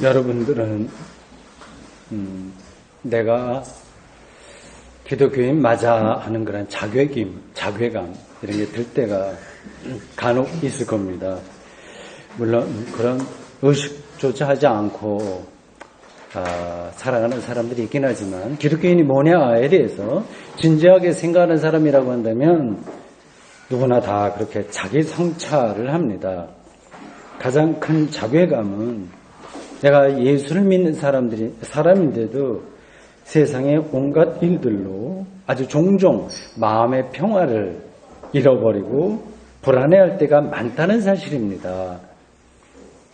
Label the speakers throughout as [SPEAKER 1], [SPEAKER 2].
[SPEAKER 1] 여러분들은 내가 기독교인 맞아 하는 그런 자괴감 이런 게 들 때가 간혹 있을 겁니다. 물론 그런 의식조차 하지 않고 살아가는 사람들이 있긴 하지만 기독교인이 뭐냐에 대해서 진지하게 생각하는 사람이라고 한다면 누구나 다 그렇게 자기 성찰을 합니다. 가장 큰 자괴감은 내가 예수를 믿는 사람인데도 세상의 온갖 일들로 아주 종종 마음의 평화를 잃어버리고 불안해할 때가 많다는 사실입니다.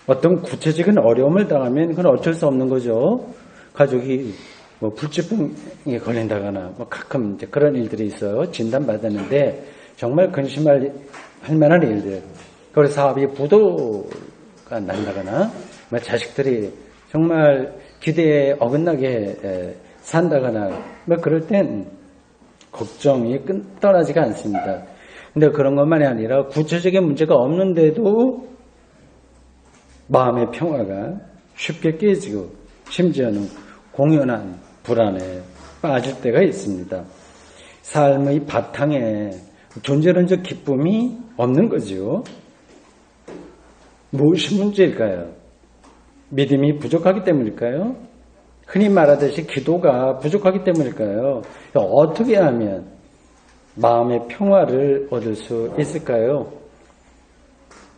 [SPEAKER 1] 어떤 구체적인 어려움을 당하면 그건 어쩔 수 없는 거죠. 가족이 불치병에 걸린다거나 가끔 이제 그런 일들이 있어요. 진단받았는데 정말 근심할 만한 일들. 그래서 사업이 부도가 난다거나 자식들이 정말 기대에 어긋나게 산다거나 그럴 땐 걱정이 떠나지가 않습니다. 근데 그런 것만이 아니라 구체적인 문제가 없는데도 마음의 평화가 쉽게 깨지고 심지어는 공연한 불안에 빠질 때가 있습니다. 삶의 바탕에 존재론적 기쁨이 없는 거지요. 무엇이 문제일까요? 믿음이 부족하기 때문일까요? 흔히 말하듯이 기도가 부족하기 때문일까요? 어떻게 하면 마음의 평화를 얻을 수 있을까요?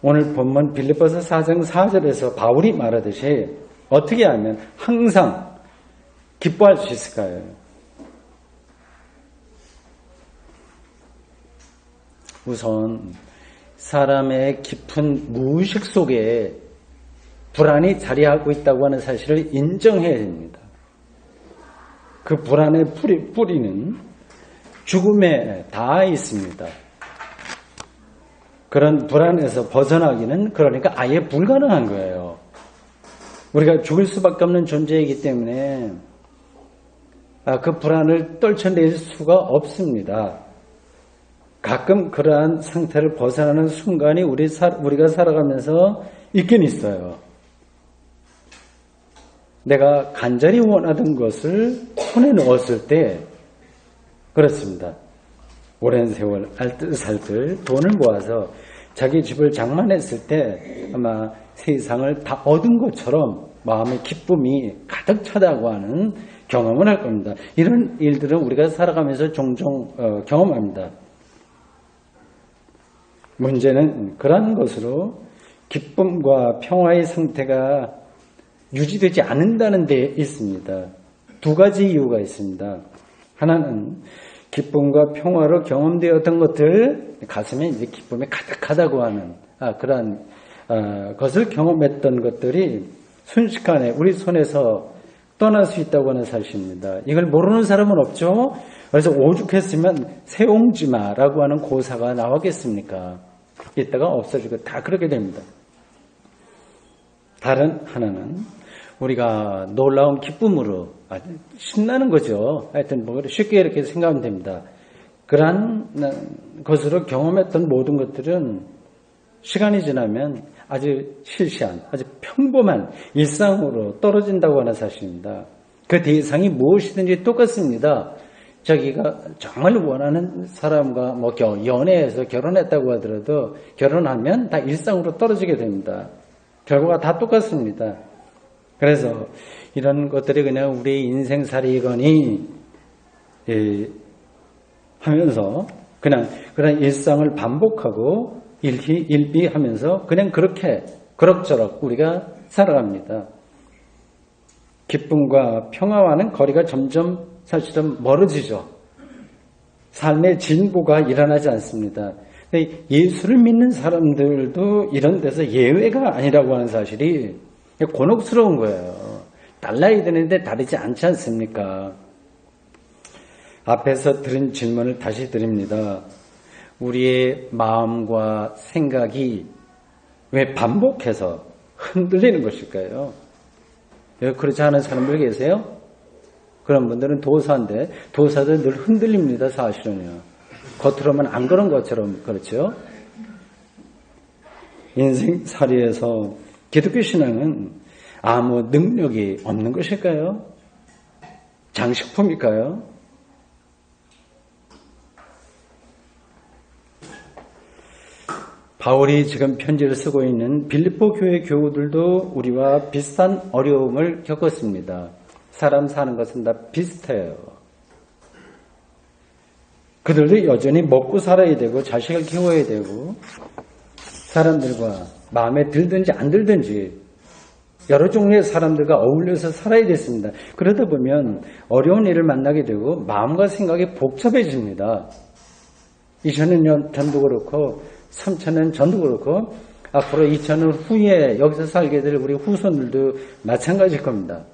[SPEAKER 1] 오늘 본문 빌립보서 4장 4절에서 바울이 말하듯이 어떻게 하면 항상 기뻐할 수 있을까요? 우선 사람의 깊은 무의식 속에 불안이 자리하고 있다고 하는 사실을 인정해야 됩니다. 그 불안의 뿌리는 죽음에 닿아 있습니다. 그런 불안에서 벗어나기는 그러니까 아예 불가능한 거예요. 우리가 죽을 수밖에 없는 존재이기 때문에 그 불안을 떨쳐낼 수가 없습니다. 가끔 그러한 상태를 벗어나는 순간이 우리가 살아가면서 있긴 있어요. 내가 간절히 원하던 것을 손에 넣었을 때 그렇습니다. 오랜 세월 알뜰살뜰 돈을 모아서 자기 집을 장만했을 때 아마 세상을 다 얻은 것처럼 마음의 기쁨이 가득 차다고 하는 경험을 할 겁니다. 이런 일들은 우리가 살아가면서 종종 경험합니다. 문제는 그러한 것으로 기쁨과 평화의 상태가 유지되지 않는다는 데 있습니다. 두 가지 이유가 있습니다. 하나는 기쁨과 평화로 경험되었던 것들, 가슴에 이제 기쁨이 가득하다고 하는 그러한 것을 경험했던 것들이 순식간에 우리 손에서 떠날 수 있다고 하는 사실입니다. 이걸 모르는 사람은 없죠. 그래서 오죽했으면 세옹지마라고 하는 고사가 나오겠습니까? 이따가 없어지고 다 그렇게 됩니다. 다른 하나는 우리가 놀라운 기쁨으로 신나는 거죠. 하여튼 쉽게 이렇게 생각하면 됩니다. 그러한 것으로 경험했던 모든 것들은 시간이 지나면 아주 실시한, 아주 평범한 일상으로 떨어진다고 하는 사실입니다. 그 대상이 무엇이든지 똑같습니다. 자기가 정말 원하는 사람과 연애해서 결혼했다고 하더라도 결혼하면 다 일상으로 떨어지게 됩니다. 결과가 다 똑같습니다. 그래서 이런 것들이 그냥 우리 인생살이거니 하면서 그냥 그런 일상을 반복하고 일비하면서 그냥 그렇게 그럭저럭 우리가 살아갑니다. 기쁨과 평화와는 거리가 점점 사실은 멀어지죠. 삶의 진보가 일어나지 않습니다. 예수를 믿는 사람들도 이런 데서 예외가 아니라고 하는 사실이 곤혹스러운 거예요. 달라야 되는데 다르지 않지 않습니까? 앞에서 들은 질문을 다시 드립니다. 우리의 마음과 생각이 왜 반복해서 흔들리는 것일까요? 그렇지 않은 사람들 계세요? 그런 분들은 도사인데 도사도 늘 흔들립니다. 사실은요. 겉으로만 안 그런 것처럼 그렇죠. 인생살이에서 기독교 신앙은 아무 능력이 없는 것일까요? 장식품일까요? 바울이 지금 편지를 쓰고 있는 빌립보 교회 교우들도 우리와 비슷한 어려움을 겪었습니다. 사람 사는 것은 다 비슷해요. 그들도 여전히 먹고 살아야 되고 자식을 키워야 되고 사람들과 마음에 들든지 안 들든지 여러 종류의 사람들과 어울려서 살아야 됐습니다. 그러다 보면 어려운 일을 만나게 되고 마음과 생각이 복잡해집니다. 2000년 전도 그렇고 3000년 전도 그렇고 앞으로 2000년 후에 여기서 살게 될 우리 후손들도 마찬가지일 겁니다.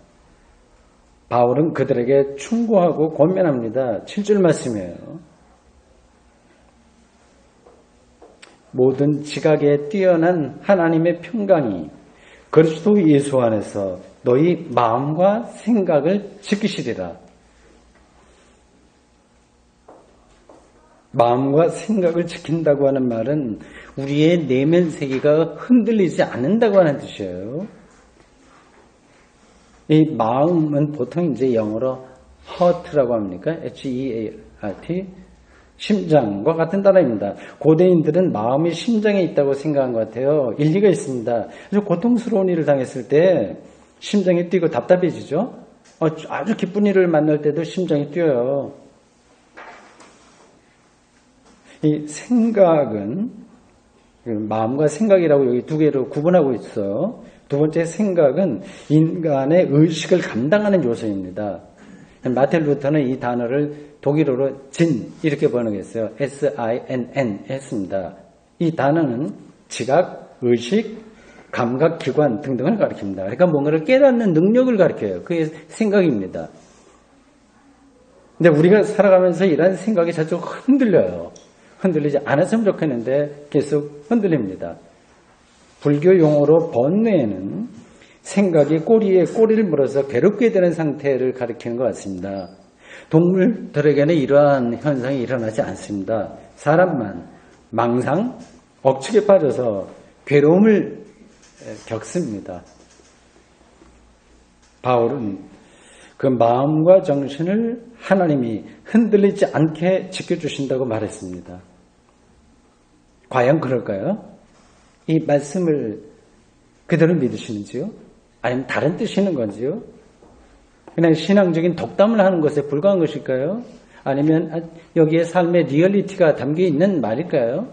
[SPEAKER 1] 바울은 그들에게 충고하고 권면합니다. 7절 말씀이에요. 모든 지각에 뛰어난 하나님의 평강이 그리스도 예수 안에서 너희 마음과 생각을 지키시리라. 마음과 생각을 지킨다고 하는 말은 우리의 내면 세계가 흔들리지 않는다고 하는 뜻이에요. 이 마음은 보통 이제 영어로 heart라고 합니까? H-E-A-R-T. 심장과 같은 단어입니다. 고대인들은 마음이 심장에 있다고 생각한 것 같아요. 일리가 있습니다. 아주 고통스러운 일을 당했을 때 심장이 뛰고 답답해지죠. 아주 기쁜 일을 만날 때도 심장이 뛰어요. 이 생각은 마음과 생각이라고 여기 두 개로 구분하고 있어요. 두 번째 생각은 인간의 의식을 감당하는 요소입니다. 마틴 루터는 이 단어를 독일어로 진 이렇게 번역했어요. S-I-N-N 했습니다. 이 단어는 지각, 의식, 감각기관 등등을 가리킵니다. 그러니까 뭔가를 깨닫는 능력을 가리켜요. 그게 생각입니다. 근데 우리가 살아가면서 이런 생각이 자주 흔들려요. 흔들리지 않았으면 좋겠는데 계속 흔들립니다. 불교 용어로 번뇌는 생각이 꼬리에 꼬리를 물어서 괴롭게 되는 상태를 가리키는 것 같습니다. 동물들에게는 이러한 현상이 일어나지 않습니다. 사람만 망상, 억측에 빠져서 괴로움을 겪습니다. 바울은 그 마음과 정신을 하나님이 흔들리지 않게 지켜주신다고 말했습니다. 과연 그럴까요? 이 말씀을 그대로 믿으시는지요? 아니면 다른 뜻이 있는 건지요? 그냥 신앙적인 덕담을 하는 것에 불과한 것일까요? 아니면 여기에 삶의 리얼리티가 담겨 있는 말일까요?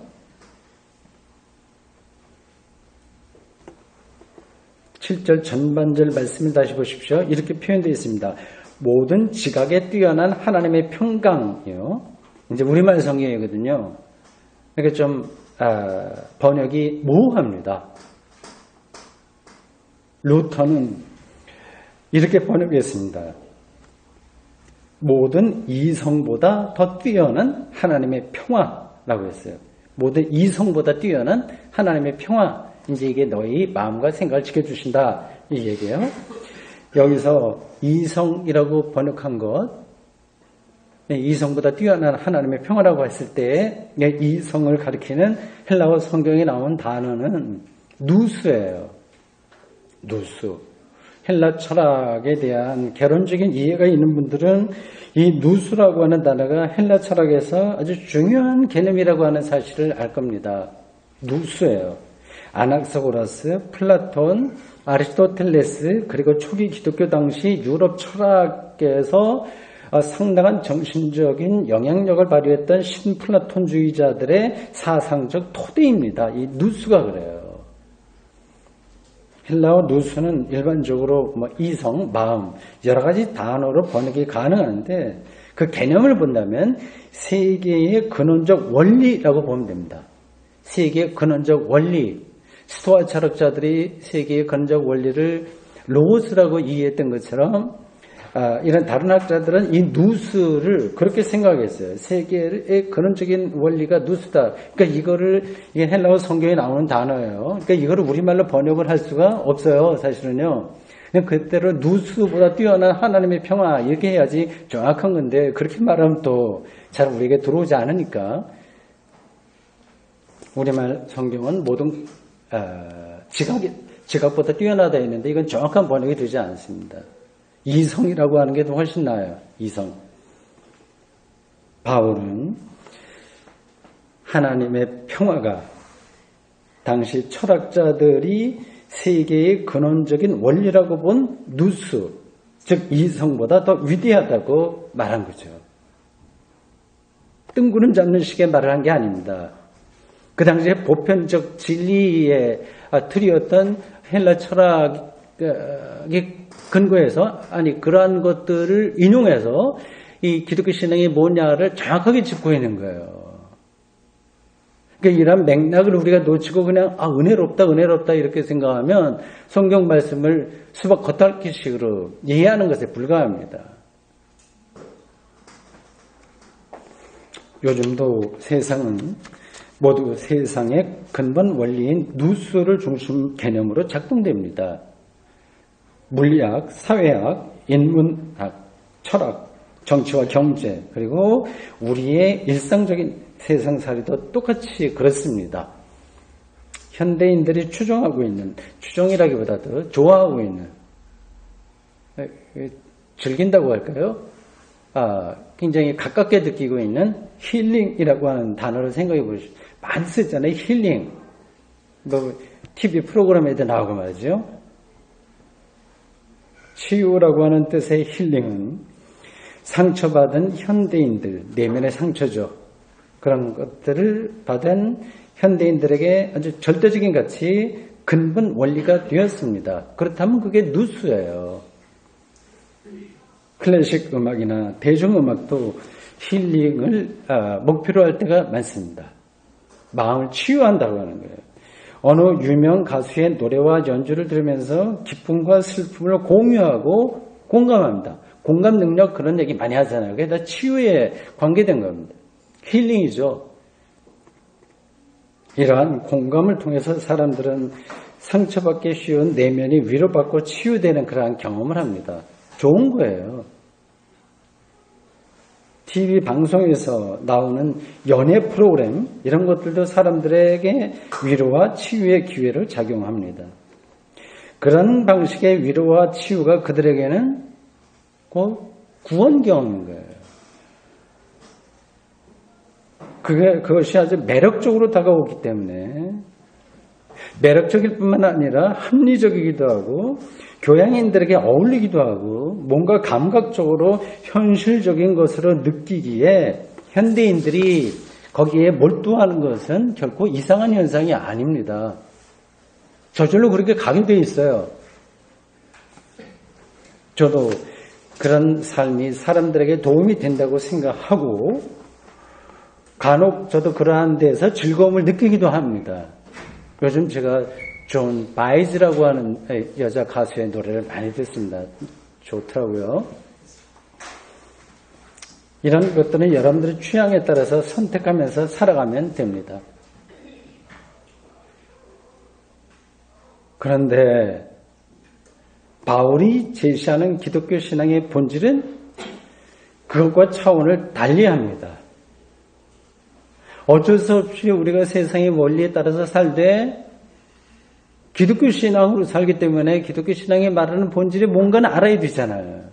[SPEAKER 1] (7절) 전반절 말씀을 다시 보십시오. 이렇게 표현되어 있습니다. 모든 지각에 뛰어난 하나님의 평강이요. 이제 우리말 성경이거든요. 그러니까 좀 번역이 모호합니다. 루터는 이렇게 번역했습니다. 모든 이성보다 더 뛰어난 하나님의 평화라고 했어요. 모든 이성보다 뛰어난 하나님의 평화. 이제 이게 너희 마음과 생각을 지켜주신다. 이 얘기예요. 여기서 이성이라고 번역한 것, 이성보다 뛰어난 하나님의 평화라고 했을 때 이성을 가리키는 헬라어 성경에 나온 단어는 누스예요. 누스. 헬라 철학에 대한 개론적인 이해가 있는 분들은 이 누스라고 하는 단어가 헬라 철학에서 아주 중요한 개념이라고 하는 사실을 알 겁니다. 누스예요. 아낙사고라스, 플라톤, 아리스토텔레스, 그리고 초기 기독교 당시 유럽 철학에서 상당한 정신적인 영향력을 발휘했던 신플라톤주의자들의 사상적 토대입니다. 이 누스가 그래요. 헬라어 누스는 일반적으로 이성, 마음 여러 가지 단어로 번역이 가능한데 그 개념을 본다면 세계의 근원적 원리라고 보면 됩니다. 세계의 근원적 원리, 스토아 철학자들이 세계의 근원적 원리를 로고스라고 이해했던 것처럼 이런 다른 학자들은 이 누스를 그렇게 생각했어요. 세계의 근원적인 원리가 누스다. 그러니까 이게 헬라어 성경에 나오는 단어예요. 그러니까 이거를 우리말로 번역을 할 수가 없어요. 사실은요. 그냥 그때로 누스보다 뛰어난 하나님의 평화 이렇게 해야지 정확한 건데 그렇게 말하면 또 잘 우리에게 들어오지 않으니까 우리말 성경은 모든 지각보다 뛰어나다 했는데 이건 정확한 번역이 되지 않습니다. 이성이라고 하는 게 더 훨씬 나아요. 이성. 바울은 하나님의 평화가 당시 철학자들이 세계의 근원적인 원리라고 본 누스, 즉 이성보다 더 위대하다고 말한 거죠. 뜬구름 잡는 식의 말을 한 게 아닙니다. 그 당시에 보편적 진리의 틀이었던 헬라 철학의 근거에서 그러한 것들을 인용해서 이 기독교 신앙이 뭐냐를 정확하게 짚고 있는 거예요. 그러니까 이런 맥락을 우리가 놓치고 그냥 은혜롭다 이렇게 생각하면 성경 말씀을 수박 겉핥기식으로 이해하는 것에 불과합니다. 요즘도 세상은 모두 세상의 근본 원리인 누스를 중심 개념으로 작동됩니다. 물리학, 사회학, 인문학, 철학, 정치와 경제, 그리고 우리의 일상적인 세상살이도 똑같이 그렇습니다. 현대인들이 추종이라기보다도 좋아하고 있는, 즐긴다고 할까요? 굉장히 가깝게 느끼고 있는 힐링이라고 하는 단어를 생각해 보시죠. 많이 쓰잖아요. 힐링. TV 프로그램에도 나오고 말이죠. 치유라고 하는 뜻의 힐링은 상처받은 현대인들, 내면의 상처죠. 그런 것들을 받은 현대인들에게 아주 절대적인 가치, 근본 원리가 되었습니다. 그렇다면 그게 누수예요. 클래식 음악이나 대중음악도 힐링을 목표로 할 때가 많습니다. 마음을 치유한다고 하는 거예요. 어느 유명 가수의 노래와 연주를 들으면서 기쁨과 슬픔을 공유하고 공감합니다. 공감 능력 그런 얘기 많이 하잖아요. 그게 다 치유에 관계된 겁니다. 힐링이죠. 이러한 공감을 통해서 사람들은 상처받기 쉬운 내면이 위로받고 치유되는 그러한 경험을 합니다. 좋은 거예요. TV 방송에서 나오는 연애 프로그램 이런 것들도 사람들에게 위로와 치유의 기회를 작용합니다. 그런 방식의 위로와 치유가 그들에게는 곧 구원 경험인 거예요. 그것이 아주 매력적으로 다가오기 때문에 매력적일 뿐만 아니라 합리적이기도 하고 교양인들에게 어울리기도 하고 뭔가 감각적으로 현실적인 것으로 느끼기에 현대인들이 거기에 몰두하는 것은 결코 이상한 현상이 아닙니다. 저절로 그렇게 가게 돼 있어요. 저도 그런 삶이 사람들에게 도움이 된다고 생각하고 간혹 저도 그러한 데서 즐거움을 느끼기도 합니다. 요즘 제가 존 바이즈라고 하는 여자 가수의 노래를 많이 듣습니다. 좋더라고요. 이런 것들은 여러분들의 취향에 따라서 선택하면서 살아가면 됩니다. 그런데 바울이 제시하는 기독교 신앙의 본질은 그것과 차원을 달리합니다. 어쩔 수 없이 우리가 세상의 원리에 따라서 살되 기독교 신앙으로 살기 때문에 기독교 신앙이 말하는 본질이 뭔가는 알아야 되잖아요.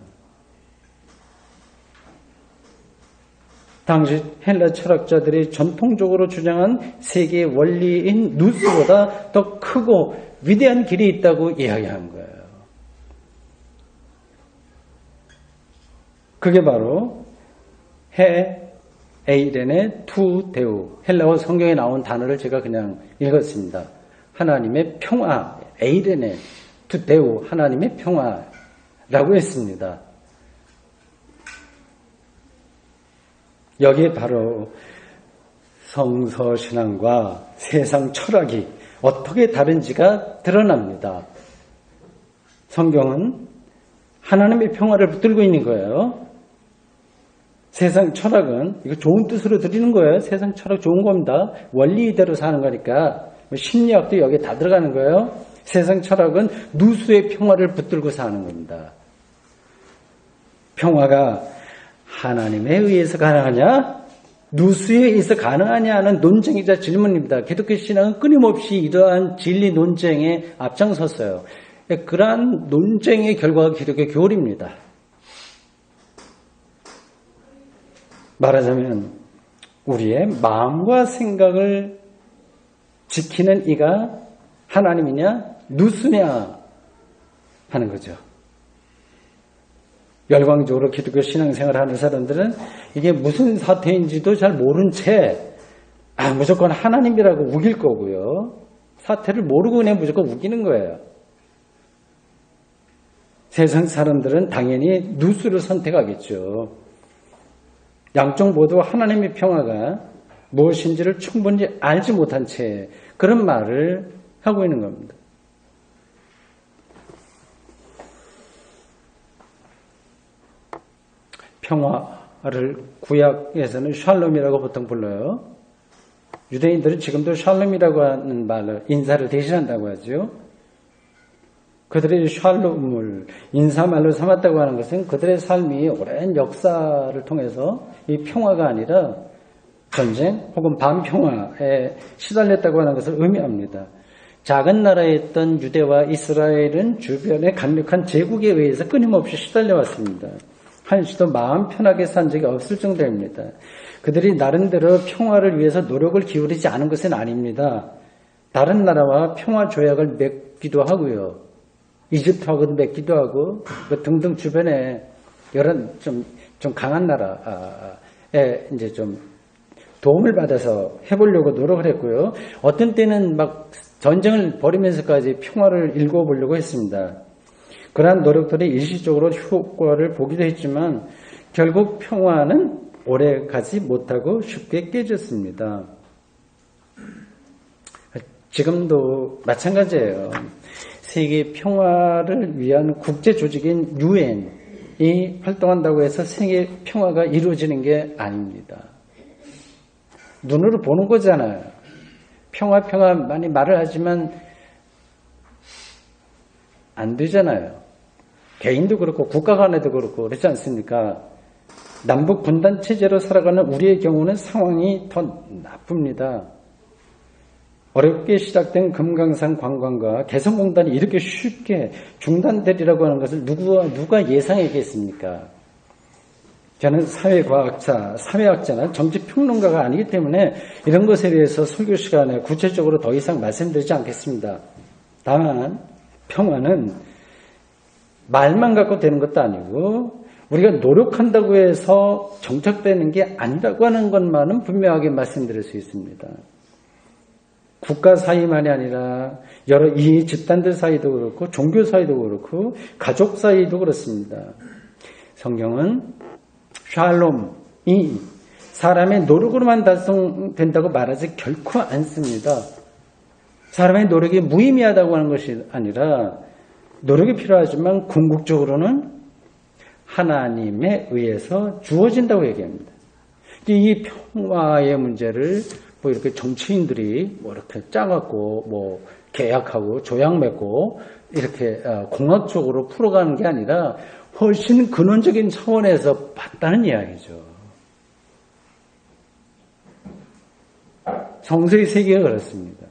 [SPEAKER 1] 당시 헬라 철학자들이 전통적으로 주장한 세계의 원리인 누스보다 더 크고 위대한 길이 있다고 이야기한 거예요. 그게 바로 에이렌의 투 데우, 헬라어 성경에 나온 단어를 제가 그냥 읽었습니다. 하나님의 평화, 에이렌의 투 데우, 하나님의 평화라고 했습니다. 여기에 바로 성서신앙과 세상 철학이 어떻게 다른지가 드러납니다. 성경은 하나님의 평화를 붙들고 있는 거예요. 세상 철학은 이거 좋은 뜻으로 드리는 거예요. 세상 철학 좋은 겁니다. 원리 이대로 사는 거니까. 심리학도 여기에 다 들어가는 거예요. 세상 철학은 누수의 평화를 붙들고 사는 겁니다. 평화가 하나님에 의해서 가능하냐? 누수에 있어 가능하냐는 논쟁이자 질문입니다. 기독교 신앙은 끊임없이 이러한 진리 논쟁에 앞장섰어요. 그러한 논쟁의 결과가 기독교 교리입니다. 말하자면 우리의 마음과 생각을 지키는 이가 하나님이냐 누수냐 하는 거죠. 열광적으로 기독교 신앙생활을 하는 사람들은 이게 무슨 사태인지도 잘 모른 채 무조건 하나님이라고 우길 거고요. 사태를 모르고 그냥 무조건 우기는 거예요. 세상 사람들은 당연히 누수를 선택하겠죠. 양쪽 모두 하나님의 평화가 무엇인지를 충분히 알지 못한 채 그런 말을 하고 있는 겁니다. 평화를 구약에서는 샬롬이라고 보통 불러요. 유대인들은 지금도 샬롬이라고 하는 말을 인사를 대신한다고 하죠. 그들의 샬롬을 인사말로 삼았다고 하는 것은 그들의 삶이 오랜 역사를 통해서 이 평화가 아니라 전쟁 혹은 반평화에 시달렸다고 하는 것을 의미합니다. 작은 나라였던 유대와 이스라엘은 주변의 강력한 제국에 의해서 끊임없이 시달려왔습니다. 한시도 마음 편하게 산 적이 없을 정도입니다. 그들이 나름대로 평화를 위해서 노력을 기울이지 않은 것은 아닙니다. 다른 나라와 평화 조약을 맺기도 하고요. 이집트하고도 맺기도 하고 등등 주변에 여러 좀 강한 나라에 이제 좀 도움을 받아서 해보려고 노력을 했고요. 어떤 때는 막 전쟁을 벌이면서까지 평화를 일궈보려고 했습니다. 그러한 노력들이 일시적으로 효과를 보기도 했지만 결국 평화는 오래 가지 못하고 쉽게 깨졌습니다. 지금도 마찬가지예요. 세계 평화를 위한 국제 조직인 유엔이 활동한다고 해서 세계 평화가 이루어지는 게 아닙니다. 눈으로 보는 거잖아요. 평화 많이 말을 하지만 안 되잖아요. 개인도 그렇고 국가 간에도 그렇고 그렇지 않습니까? 남북 분단 체제로 살아가는 우리의 경우는 상황이 더 나쁩니다. 어렵게 시작된 금강산 관광과 개성공단이 이렇게 쉽게 중단되리라고 하는 것을 누가 예상했겠습니까? 저는 사회학자나 정치평론가가 아니기 때문에 이런 것에 대해서 설교 시간에 구체적으로 더 이상 말씀드리지 않겠습니다. 다만 평화는 말만 갖고 되는 것도 아니고 우리가 노력한다고 해서 정착되는 게 아니라고 하는 것만은 분명하게 말씀드릴 수 있습니다. 국가 사이만이 아니라 여러 이 집단들 사이도 그렇고 종교 사이도 그렇고 가족 사이도 그렇습니다. 성경은 샬롬이 사람의 노력으로만 달성된다고 말하지 결코 않습니다. 사람의 노력이 무의미하다고 하는 것이 아니라 노력이 필요하지만 궁극적으로는 하나님에 의해서 주어진다고 얘기합니다. 이 평화의 문제를 뭐 이렇게 정치인들이 뭐 이렇게 짜갖고 뭐 계약하고 조약 맺고 이렇게 공학적으로 풀어가는 게 아니라 훨씬 근원적인 차원에서 봤다는 이야기죠. 성서의 세계가 그렇습니다.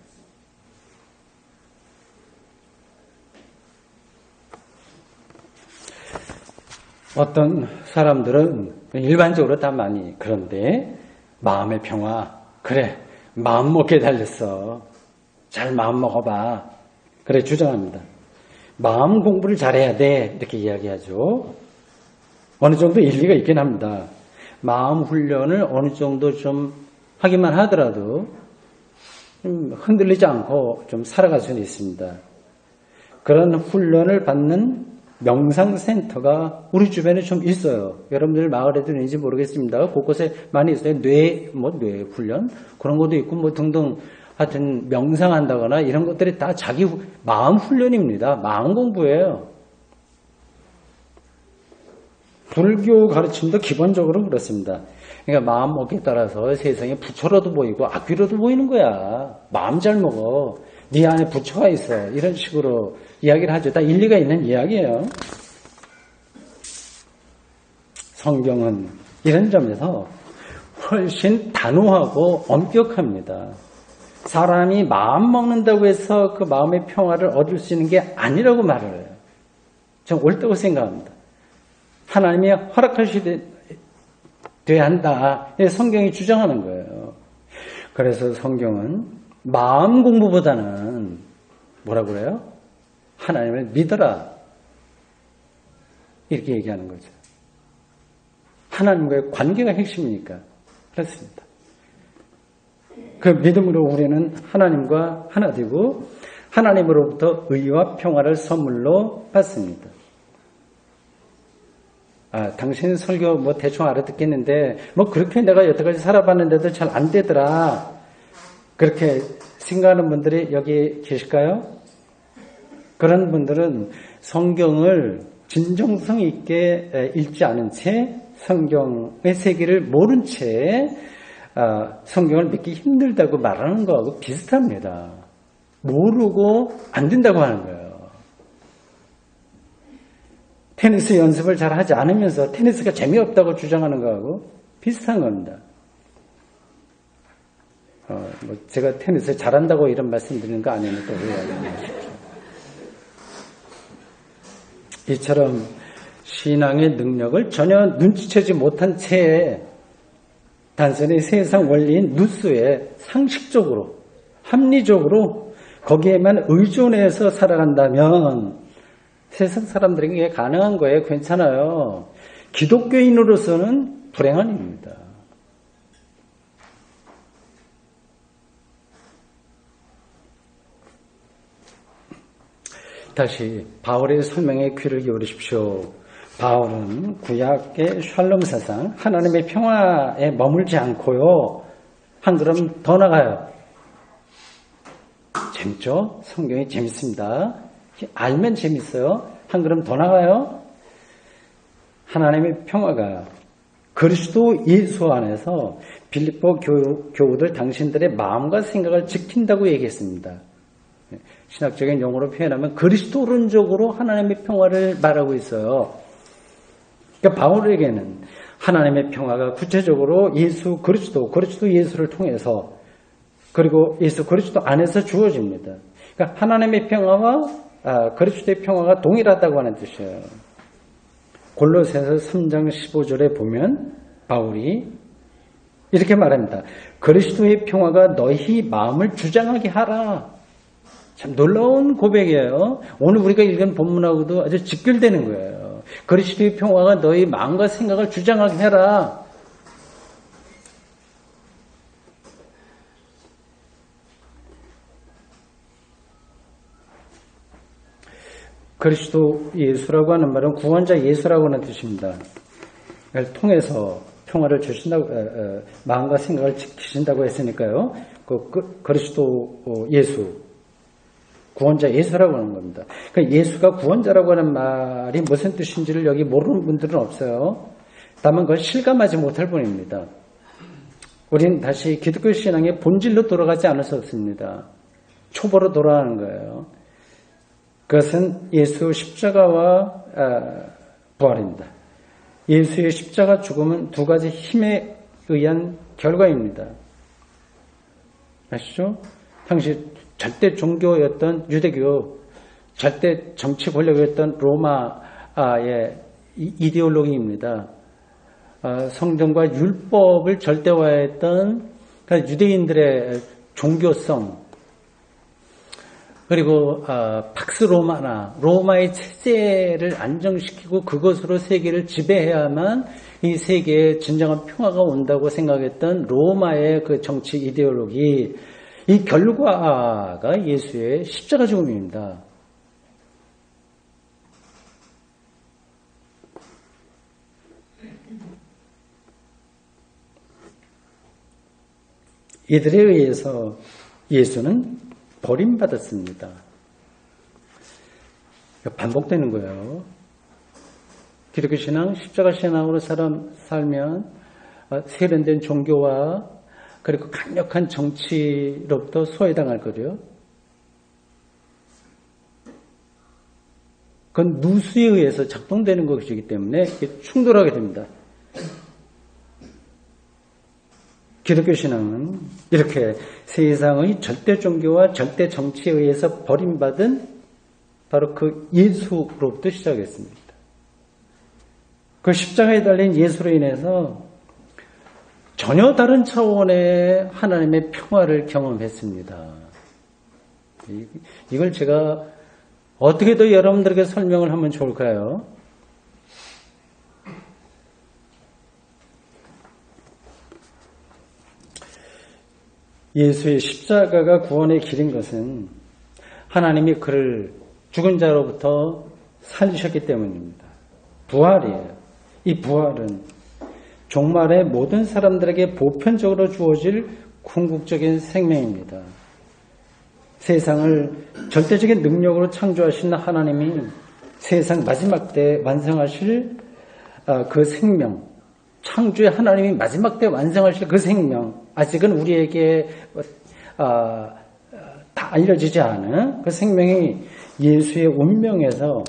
[SPEAKER 1] 어떤 사람들은 일반적으로 다 많이 그런데 마음의 평화 그래 마음 먹게 달렸어 잘 마음 먹어봐 그래 주장합니다. 마음 공부를 잘해야 돼 이렇게 이야기하죠. 어느 정도 일리가 있긴 합니다. 마음 훈련을 어느 정도 좀 하기만 하더라도 흔들리지 않고 좀 살아갈 수는 있습니다. 그런 훈련을 받는 명상센터가 우리 주변에 좀 있어요. 여러분들 마을에도 있는지 모르겠습니다. 곳곳에 많이 있어요. 뇌 훈련 그런 것도 있고 뭐 등등 하여튼 명상한다거나 이런 것들이 다 자기 마음 훈련입니다. 마음 공부예요. 불교 가르침도 기본적으로 그렇습니다. 그러니까 마음 먹기에 따라서 세상에 부처로도 보이고 악귀로도 보이는 거야. 마음 잘 먹어. 네 안에 부처가 있어. 이런 식으로 이야기를 하죠. 다 일리가 있는 이야기예요. 성경은 이런 점에서 훨씬 단호하고 엄격합니다. 사람이 마음 먹는다고 해서 그 마음의 평화를 얻을 수 있는 게 아니라고 말을 해요. 저는 옳다고 생각합니다. 하나님이 허락하셔야 한다. 성경이 주장하는 거예요. 그래서 성경은 마음 공부보다는 뭐라고 그래요? 하나님을 믿어라. 이렇게 얘기하는 거죠. 하나님과의 관계가 핵심이니까 그렇습니다. 그 믿음으로 우리는 하나님과 하나 되고 하나님으로부터 의와 평화를 선물로 받습니다. 당신 설교 뭐 대충 알아듣겠는데 뭐 그렇게 내가 여태까지 살아봤는데도 잘 안 되더라. 그렇게 생각하는 분들이 여기 계실까요? 그런 분들은 성경을 진정성 있게 읽지 않은 채 성경의 세계를 모른 채 성경을 믿기 힘들다고 말하는 거하고 비슷합니다. 모르고 안 된다고 하는 거예요. 테니스 연습을 잘 하지 않으면서 테니스가 재미없다고 주장하는 거하고 비슷한 겁니다. 뭐 제가 테니스 잘한다고 이런 말씀 드리는 거 아니니까 오해하지 마십시오. 이처럼 신앙의 능력을 전혀 눈치채지 못한 채 단순히 세상 원리인 누수에 상식적으로 합리적으로 거기에만 의존해서 살아간다면 세상 사람들에게 이게 가능한 거예요. 괜찮아요. 기독교인으로서는 불행한 일입니다. 다시 바울의 설명에 귀를 기울이십시오. 바울은 구약의 샬롬 사상, 하나님의 평화에 머물지 않고요. 한 걸음 더 나가요. 재밌죠? 성경이 재밌습니다. 알면 재밌어요. 한 걸음 더 나가요. 하나님의 평화가 그리스도 예수 안에서 빌립보 교우들 당신들의 마음과 생각을 지킨다고 얘기했습니다. 신학적인 용어로 표현하면 그리스도론적으로 하나님의 평화를 말하고 있어요. 그러니까 바울에게는 하나님의 평화가 구체적으로 예수 그리스도 예수를 통해서 그리고 예수 그리스도 안에서 주어집니다. 그러니까 하나님의 평화와 그리스도의 평화가 동일하다고 하는 뜻이에요. 골로새서 3장 15절에 보면 바울이 이렇게 말합니다. 그리스도의 평화가 너희 마음을 주장하게 하라. 참 놀라운 고백이에요. 오늘 우리가 읽은 본문하고도 아주 직결되는 거예요. 그리스도의 평화가 너희 마음과 생각을 주장하게 해라. 그리스도 예수라고 하는 말은 구원자 예수라고 하는 뜻입니다. 그걸 통해서 평화를 주신다고, 마음과 생각을 지키신다고 했으니까요. 그리스도 예수, 구원자 예수라고 하는 겁니다. 그러니까 예수가 구원자라고 하는 말이 무슨 뜻인지를 여기 모르는 분들은 없어요. 다만 그걸 실감하지 못할 뿐입니다. 우리는 다시 기독교 신앙의 본질로 돌아가지 않을 수 없습니다. 초보로 돌아가는 거예요. 그것은 예수 십자가와 부활입니다. 예수의 십자가 죽음은 두 가지 힘에 의한 결과입니다. 아시죠? 당시 절대 종교였던 유대교, 절대 정치 권력이었던 로마의 이데올로기입니다. 성경과 율법을 절대화했던 유대인들의 종교성, 그리고 팍스 로마나 로마의 체제를 안정시키고 그것으로 세계를 지배해야만 이 세계에 진정한 평화가 온다고 생각했던 로마의 그 정치 이데올로기, 이 결과가 예수의 십자가 죽음입니다. 이들에 의해서 예수는 버림받았습니다. 반복되는 거예요. 기독교 신앙, 십자가 신앙으로 살면 세련된 종교와 그리고 강력한 정치로부터 소외당할 거죠. 그건 누수에 의해서 작동되는 것이기 때문에 충돌하게 됩니다. 기독교 신앙은 이렇게 세상의 절대 종교와 절대 정치에 의해서 버림받은 바로 그 예수로부터 시작했습니다. 그 십자가에 달린 예수로 인해서 전혀 다른 차원의 하나님의 평화를 경험했습니다. 이걸 제가 어떻게 더 여러분들에게 설명을 하면 좋을까요? 예수의 십자가가 구원의 길인 것은 하나님이 그를 죽은 자로부터 살리셨기 때문입니다. 부활이에요. 이 부활은 종말에 모든 사람들에게 보편적으로 주어질 궁극적인 생명입니다. 세상을 절대적인 능력으로 창조하신 하나님이 세상 마지막 때 완성하실 그 생명, 창조의 하나님이 마지막 때 완성하실 그 생명, 아직은 우리에게 다 알려지지 않은 그 생명이 예수의 운명에서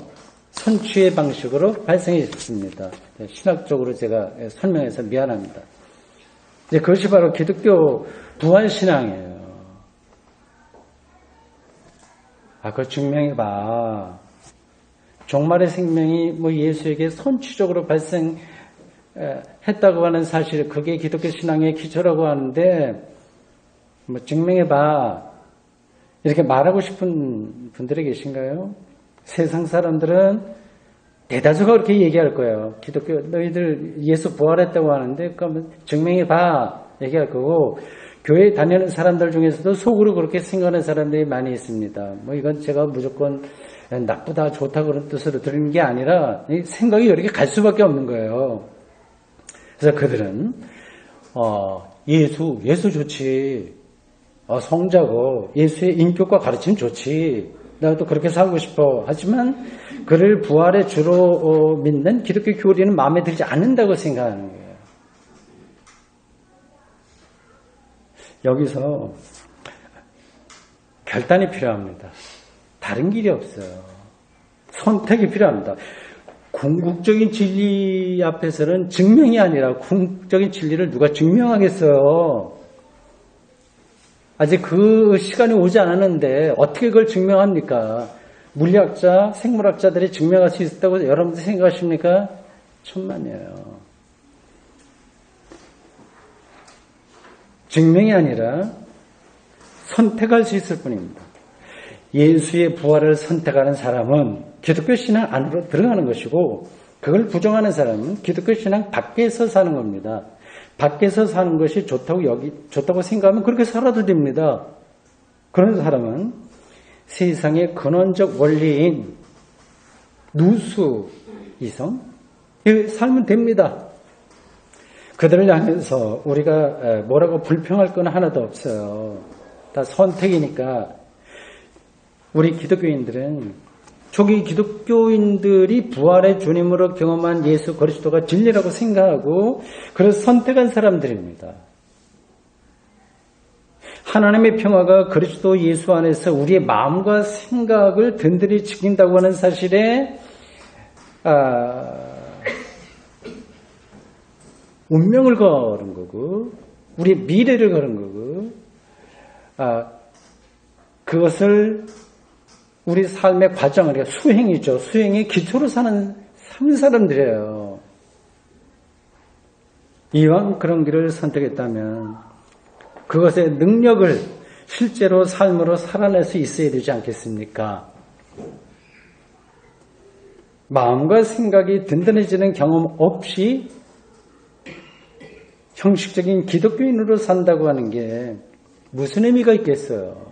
[SPEAKER 1] 선취의 방식으로 발생했습니다. 신학적으로 제가 설명해서 미안합니다. 이제 그것이 바로 기독교 부활신앙이에요. 그걸 증명해봐. 종말의 생명이 예수에게 선취적으로 발생했다고 하는 사실, 그게 기독교 신앙의 기초라고 하는데, 증명해봐. 이렇게 말하고 싶은 분들이 계신가요? 세상 사람들은 대다수가 그렇게 얘기할 거예요. 기독교, 너희들 예수 부활했다고 하는데, 그러면 증명해봐. 얘기할 거고, 교회 다니는 사람들 중에서도 속으로 그렇게 생각하는 사람들이 많이 있습니다. 이건 제가 무조건 나쁘다, 좋다 그런 뜻으로 드리는 게 아니라 생각이 이렇게 갈 수밖에 없는 거예요. 그래서 그들은 예수 좋지. 성자고 예수의 인격과 가르침 좋지. 나도 그렇게 살고 싶어. 하지만 그를 부활의 주로 믿는 기독교 교리는 마음에 들지 않는다고 생각하는 거예요. 여기서 결단이 필요합니다. 다른 길이 없어요. 선택이 필요합니다. 궁극적인 진리 앞에서는 증명이 아니라 궁극적인 진리를 누가 증명하겠어요. 아직 그 시간이 오지 않았는데 어떻게 그걸 증명합니까? 물리학자, 생물학자들이 증명할 수 있다고 여러분들 생각하십니까? 천만이에요. 증명이 아니라 선택할 수 있을 뿐입니다. 예수의 부활을 선택하는 사람은 기독교 신앙 안으로 들어가는 것이고, 그걸 부정하는 사람은 기독교 신앙 밖에서 사는 겁니다. 밖에서 사는 것이 좋다고 생각하면 그렇게 살아도 됩니다. 그런 사람은 세상의 근원적 원리인 누수 이성 살면 됩니다. 그들을 향해서 우리가 뭐라고 불평할 건 하나도 없어요. 다 선택이니까. 우리 기독교인들은 초기 기독교인들이 부활의 주님으로 경험한 예수 그리스도가 진리라고 생각하고 그래서 선택한 사람들입니다. 하나님의 평화가 그리스도 예수 안에서 우리의 마음과 생각을 든든히 지킨다고 하는 사실에 운명을 거는 거고, 우리의 미래를 거는 거고, 그것을 우리 삶의 과정을, 그러니까 수행이죠. 수행의 기초로 사는 사람들이에요. 이왕 그런 길을 선택했다면 그것의 능력을 실제로 삶으로 살아낼 수 있어야 되지 않겠습니까? 마음과 생각이 든든해지는 경험 없이 형식적인 기독교인으로 산다고 하는 게 무슨 의미가 있겠어요?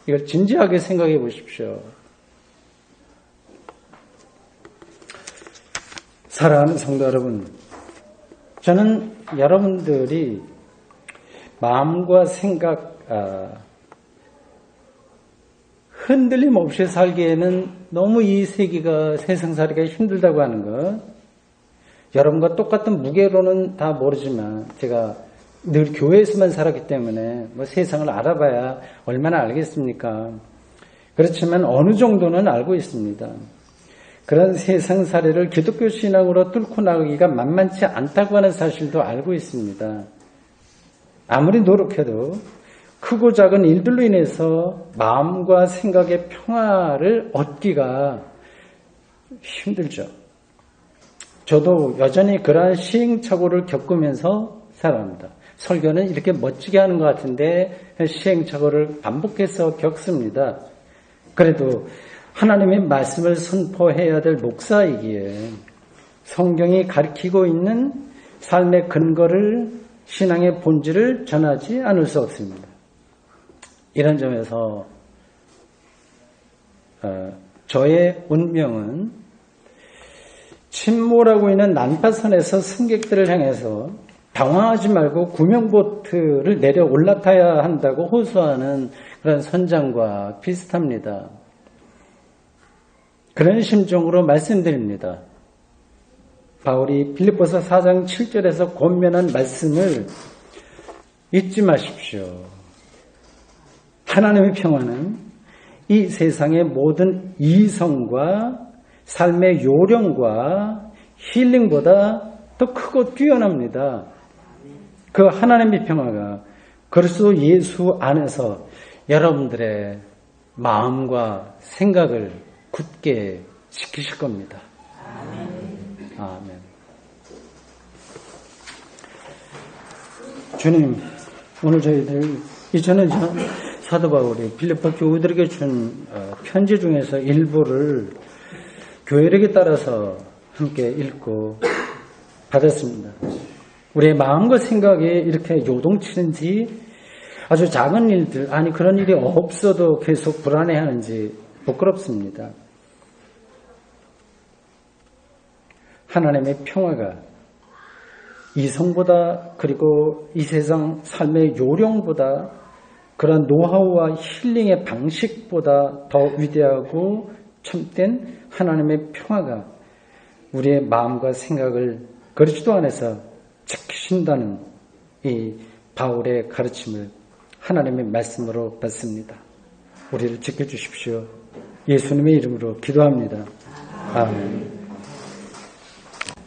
[SPEAKER 1] 이걸 진지하게 생각해 보십시오. 사랑하는 성도 여러분, 저는 여러분들이 마음과 생각 흔들림 없이 살기에는 너무 이 세계가 세상 살기가 힘들다고 하는 것, 여러분과 똑같은 무게로는 다 모르지만 제가 늘 교회에서만 살았기 때문에 세상을 알아봐야 얼마나 알겠습니까? 그렇지만 어느 정도는 알고 있습니다. 그런 세상살이를 기독교 신앙으로 뚫고 나가기가 만만치 않다고 하는 사실도 알고 있습니다. 아무리 노력해도 크고 작은 일들로 인해서 마음과 생각의 평화를 얻기가 힘들죠. 저도 여전히 그러한 시행착오를 겪으면서 살아갑니다. 설교는 이렇게 멋지게 하는 것 같은데 시행착오를 반복해서 겪습니다. 그래도 하나님의 말씀을 선포해야 될 목사이기에 성경이 가리키고 있는 삶의 근거를, 신앙의 본질을 전하지 않을 수 없습니다. 이런 점에서 저의 운명은 침몰하고 있는 난파선에서 승객들을 향해서 당황하지 말고 구명보트를 내려 올라타야 한다고 호소하는 그런 선장과 비슷합니다. 그런 심정으로 말씀드립니다. 바울이 빌립보서 4장 7절에서 권면한 말씀을 잊지 마십시오. 하나님의 평화는 이 세상의 모든 이성과 삶의 요령과 힐링보다 더 크고 뛰어납니다. 그 하나님의 평화가 그리스도 예수 안에서 여러분들의 마음과 생각을 굳게 지키실 겁니다. 아멘. 주님, 오늘 저희들 이전에 사도 바울이 빌립보 교우들에게 준 편지 중에서 일부를 교회력에 따라서 함께 읽고 받았습니다. 우리의 마음과 생각에 이렇게 요동치는지, 아주 작은 일들, 아니 그런 일이 없어도 계속 불안해하는지 부끄럽습니다. 하나님의 평화가 이성보다, 그리고 이 세상 삶의 요령보다, 그런 노하우와 힐링의 방식보다 더 위대하고 참된 하나님의 평화가 우리의 마음과 생각을 그리스도 안에서 지키신다는 이 바울의 가르침을 하나님의 말씀으로 받습니다. 우리를 지켜주십시오. 예수님의 이름으로 기도합니다. 아멘.